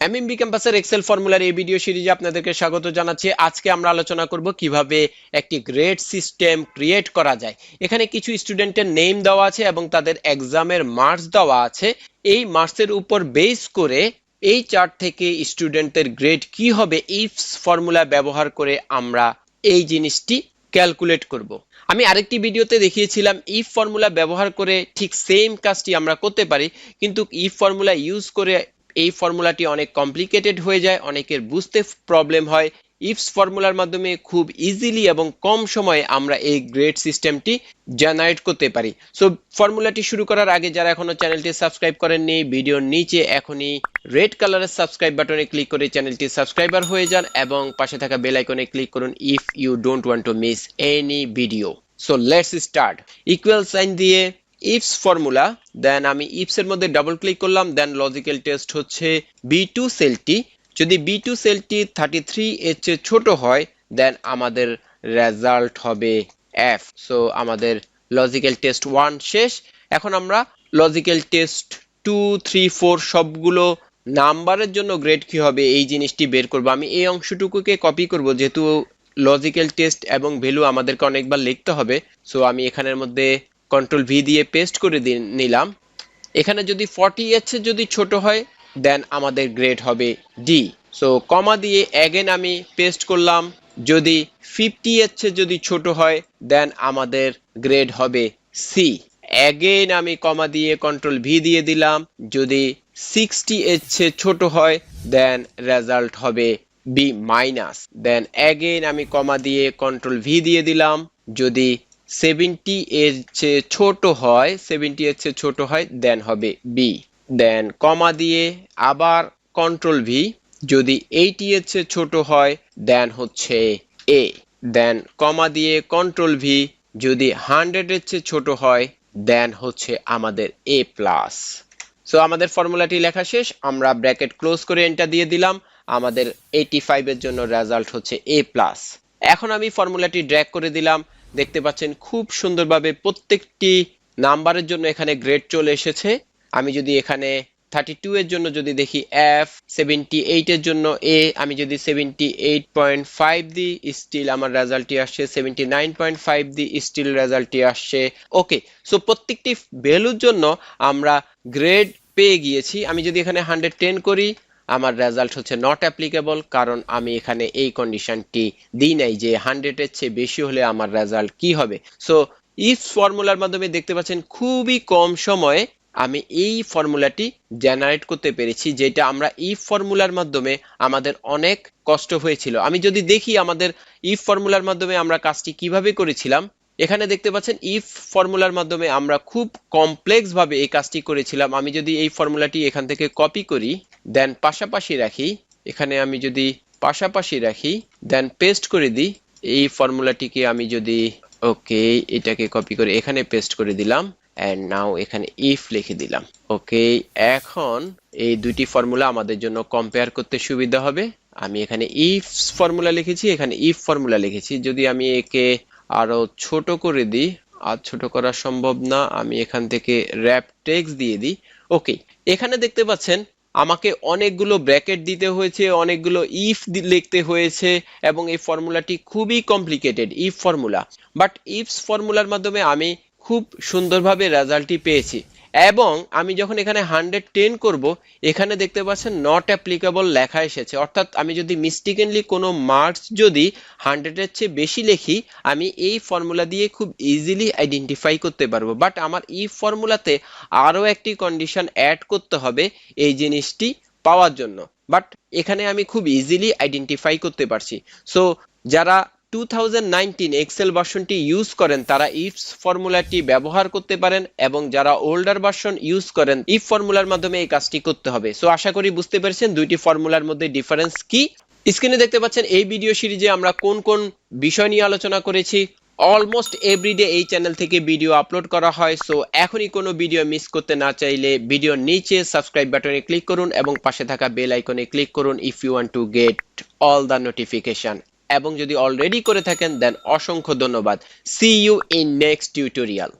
MMB ক্যাম্পাসের Excel ফর্মুলার এই video সিরিজে আপনাদেরকে স্বাগত জানাচ্ছি। আজকে আমরা আলোচনা করব কিভাবে একটি গ্রেড সিস্টেম ক্রিয়েট করা যায়। এখানে কিছু স্টুডেন্টের নেম দেওয়া আছে এবং তাদের এক্সামের মার্কস দেওয়া আছে। এই মার্কসের উপর বেস করে এই চার্ট থেকে স্টুডেন্টের গ্রেড কি হবে ইফস ফর্মুলা ব্যবহার করে আমরা এই জিনিসটি ক্যালকুলেট করব। আমি আরেকটি ভিডিওতে দেখিয়েছিলাম ইফ ফর্মুলা ব্যবহার করে ঠিক সেম কাজটি আমরা করতে পারি, কিন্তু ইফ ফর্মুলা ইউজ করে এই ফর্মুলাটি অনেক কমপ্লিকেটেড হয়ে যায়, অনেকের বুঝতে প্রবলেম হয়। ইফস ফর্মুলার মাধ্যমে খুব ইজিলি এবং কম সময়ে আমরা এই গ্রেড সিস্টেমটি জেনারেট করতে পারি। সো ফর্মুলাটি শুরু করার আগে যারা এখনো চ্যানেলটি সাবস্ক্রাইব করেননি, ভিডিওর নিচে এখনই রেড কালারের সাবস্ক্রাইব বাটনে ক্লিক করে চ্যানেলটি সাবস্ক্রাইবার হয়ে যান এবং পাশে থাকা বেল আইকনে ক্লিক করুন if you don't want to miss any video. So let's start. Equal sign দিয়ে ইফস ফর্মুলা, দেন আমি ইফস এর মধ্যে ডাবল ক্লিক করলাম, দেন লজিক্যাল টেস্ট হচ্ছে B2 সেলটি, যদি B2 সেলটি 33 এর চেয়ে ছোট হয় দেন আমাদের রেজাল্ট হবে F। সো আমাদের লজিক্যাল টেস্ট 1 শেষ। এখন আমরা লজিক্যাল টেস্ট 2, 3, 4 সবগুলো নাম্বারের জন্য গ্রেড কি হবে এই জিনিসটি বের করব। আমি এই অংশটুকুকে কপি করব যেহেতু লজিক্যাল টেস্ট এবং ভ্যালু আমাদেরকে অনেকবার লিখতে হবে। সো আমি এখানের মধ্যে কন্ট্রোল ভি দিয়ে পেস্ট করে নিলাম। এখানে যদি 40 এর চেয়ে যদি ছোট হয় দেন আমাদের গ্রেড হবে ডি। সো কমা দিয়ে অ্যাগেন আমি পেস্ট করলাম, যদি 50 এর চেয়ে যদি ছোট হয় দেন আমাদের গ্রেড হবে সি। অ্যাগেন আমি কমা দিয়ে কন্ট্রোল ভি দিয়ে দিলাম, যদি 60 এর চেয়ে ছোট হয় দেন রেজাল্ট হবে বি মাইনাস। দেন অ্যাগেন আমি কমা দিয়ে কন্ট্রোল ভি দিয়ে দিলাম, যদি 70 এর চেয়ে ছোট হয়, 70 এর চেয়ে ছোট হয় দেন হবে বি। দেন কমা দিয়ে আবার কন্ট্রোল ভি, যদি 80 এর চেয়ে ছোট হয় দেন হচ্ছে এ। দেন কমা দিয়ে কন্ট্রোল ভি, যদি 100 এর চেয়ে ছোট হয় দেন হচ্ছে আমাদের এ প্লাস। সো আমাদের ফর্মুলাটি লেখা শেষ, আমরা ব্র্যাকেট ক্লোজ করে এন্টার দিয়ে দিলাম। আমাদের 85 এর জন্য রেজাল্ট হচ্ছে এ প্লাস। এখন আমি ফর্মুলাটি ড্র্যাগ করে দিলাম, দেখতে পাচ্ছেন খুব সুন্দরভাবে প্রত্যেকটি নাম্বারের জন্য এখানে গ্রেড চলে এসেছে। আমি যদি এখানে 32 এর জন্য যদি দেখি এফ, 78 এর জন্য এ, আমি যদি 78.5 দিই স্টিল আমার রেজাল্টটি আসছে, 79.5 দিই স্টিল রেজাল্টটি আসছে। ওকে, সো প্রত্যেকটি ভ্যালুর জন্য আমরা গ্রেড পেয়ে গিয়েছি। আমি যদি এখানে 110 করি আমার রেজাল্ট হচ্ছে নট অ্যাপ্লিকেবল, কারণ আমি এখানে এই কন্ডিশনটি দিই নাই যে 100 এর চেয়ে বেশি হলে আমার রেজাল্ট কি হবে। সো ইফ ফর্মুলার মাধ্যমে দেখতে পাচ্ছেন খুবই কম সময়ে আমি এই ফর্মুলাটি জেনারেট করতে পেরেছি, যেটা আমরা ইফ ফর্মুলার মাধ্যমে আমাদের অনেক কষ্ট হয়েছিল। আমি যদি দেখি আমাদের ইফ ফর্মুলার মাধ্যমে আমরা কাজটি কিভাবে করেছিলাম, এখানে দেখতে পাচ্ছেন ইফ ফর্মুলার মাধ্যমে আমরা খুব কমপ্লেক্স ভাবে এই কাজটি করেছিলাম। আমি যদি এই ফর্মুলাটি এখান থেকে কপি করি দেন পাশাপাশি রাখি, এখানে আমি যদি পাশাপাশি রাখি দেন পেস্ট করে দিই এই ফর্মুলাটিকে, আমি যদি ওকে এটাকে কপি করে এখানে পেস্ট করে দিলাম এন্ড নাও এখানে ইফ লিখে দিলাম। ওকে, এখন এই দুইটি ফর্মুলা আমাদের জন্য কম্পেয়ার করতে সুবিধা হবে। আমি এখানে ইফ ফর্মুলা লিখেছি, এখানে ইফ ফর্মুলা লিখেছি। যদি আমি একে আরো ছোট করে দিই, আর ছোট করা সম্ভব না, আমি এখান থেকে র্যাপ টেক্সট দিয়ে দিই। ওকে, এখানে দেখতে পাচ্ছেন আমাকে অনেকগুলো ব্র্যাকেট দিতে হয়েছে, অনেকগুলো ইফ লিখতে হয়েছে এবং এই ফর্মুলাটি খুবই complicated IF formula. But IFS ফর্মুলার মাধ্যমে আমি খুব সুন্দরভাবে রেজাল্টটি পেয়েছি। এবং আমি যখন এখানে 110 করব এখানে দেখতে পাচ্ছেন নট অ্যাপ্লিকেবল লেখা এসেছে, অর্থাৎ আমি যদি মিস্টেকেনলি কোনো মার্কস যদি 100 এর চেয়ে বেশি লিখি আমি এই ফর্মুলা দিয়ে খুব ইজিলি আইডেন্টিফাই করতে পারবো। বাট আমার এই ফর্মুলাতে আরো একটি কন্ডিশন অ্যাড করতে হবে এই জিনিসটি পাওয়ার জন্য, বাট এখানে আমি খুব ইজিলি আইডেন্টিফাই করতে পারছি। সো যারা 2019 এক্সেল ভার্সনটি ইউজ করেন তারা ইফস ফর্মুলাটি ব্যবহার করতে পারেন, এবং যারা ওল্ডার ভার্সন ইউজ করেন ইফ ফর্মুলার মাধ্যমে এই কাজটি করতে হবে। সো আশা করি বুঝতে পেরেছেন দুইটি ফর্মুলার মধ্যে ডিফারেন্স কি। স্ক্রিনে দেখতে পাচ্ছেন এই ভিডিও সিরিজে আমরা কোন কোন বিষয় নিয়ে আলোচনা করেছি। অলমোস্ট এভরিডে এই চ্যানেল থেকে ভিডিও আপলোড করা হয়। সো এখনই কোনো ভিডিও মিস করতে না চাইলে ভিডিওর নিচে সাবস্ক্রাইব বাটনে ক্লিক করুন এবং পাশে থাকা বেল আইকনে ক্লিক করুন if you want to get all the notification. এবং যদি অলরেডি করে থাকেন দেন অসংখ্য ধন্যবাদ। See you in next tutorial.